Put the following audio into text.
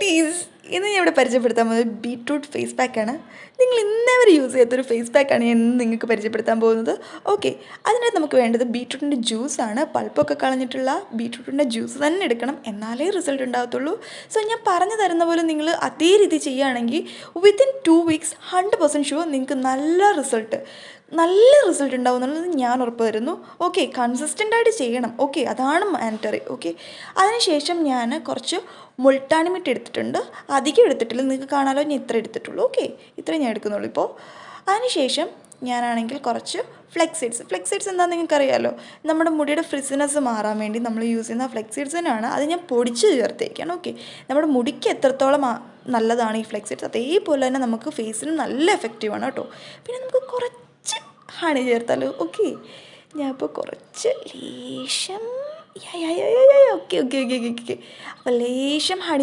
കുട്ടീസ്, ഇന്ന് ഞാൻ ഇവിടെ പരിചയപ്പെടുത്താൻ പോകുന്നത് ബീട്രൂട്ട് ഫേസ് പാക്കാണ്. നിങ്ങൾ ഇന്നേവരെ യൂസ് ചെയ്യാത്തൊരു ഫേസ് പാക്കാണ് ഞാൻ ഇന്ന് നിങ്ങൾക്ക് പരിചയപ്പെടുത്താൻ പോകുന്നത്. ഓക്കെ, അതിനകത്ത് നമുക്ക് വേണ്ടത് ബീട്രൂട്ടിൻ്റെ ജ്യൂസാണ്. പൾപ്പൊക്കെ കളഞ്ഞിട്ടുള്ള ബീട്രൂട്ടിൻ്റെ ജ്യൂസ് തന്നെ എടുക്കണം, എന്നാലേ റിസൾട്ട് ഉണ്ടാകത്തുള്ളൂ. സോ ഞാൻ പറഞ്ഞു തരുന്ന പോലെ നിങ്ങൾ അതേ രീതി ചെയ്യുകയാണെങ്കിൽ വിത്തിൻ 2 വീക്സ് 100% ഷുവർ നിങ്ങൾക്ക് നല്ല റിസൾട്ട് ഉണ്ടാവും എന്നുള്ളത് ഞാൻ ഉറപ്പ് തരുന്നു. ഓക്കെ, കൺസിസ്റ്റൻ്റായിട്ട് ചെയ്യണം. ഓക്കെ, അതാണ് മാൻഡറ്ററി. ഓക്കെ, അതിനുശേഷം ഞാൻ കുറച്ച് മുൾട്ടാനി മിട്ടി എടുത്തിട്ടുണ്ട്. അധികം എടുത്തിട്ടില്ല, നിങ്ങൾക്ക് കാണാമല്ലോ ഞാൻ ഇത്ര എടുത്തിട്ടുള്ളൂ. ഓക്കെ, ഇത്രയും ഞാൻ എടുക്കുന്നുള്ളൂ ഇപ്പോൾ. അതിനുശേഷം ഞാനാണെങ്കിൽ കുറച്ച് ഫ്ലെക്സ് സീഡ്സ് എന്താണെന്ന് നിങ്ങൾക്കറിയാമല്ലോ, നമ്മുടെ മുടിയുടെ ഫ്രിസിനെസ് മാറാൻ വേണ്ടി നമ്മൾ യൂസ് ചെയ്യുന്ന ഫ്ലെക്സ് സീഡ്സിനാണ്. അത് ഞാൻ പൊടിച്ച് ചേർത്തേക്കാണ്. ഓക്കെ, നമ്മുടെ മുടിക്ക് എത്രത്തോളം നല്ലതാണ് ഈ ഫ്ലെക്സ് സീഡ്സ്, അതേപോലെ തന്നെ നമുക്ക് ഫേസിനും നല്ല എഫക്റ്റീവാണ് കേട്ടോ. പിന്നെ നമുക്ക് കുറച്ച് ഹണി ചേർത്താലോ. ഓക്കെ, ഞാൻ ഇപ്പോൾ കുറച്ച് ലേശം ഓക്കെ അപ്പോൾ ലേശം ഹണി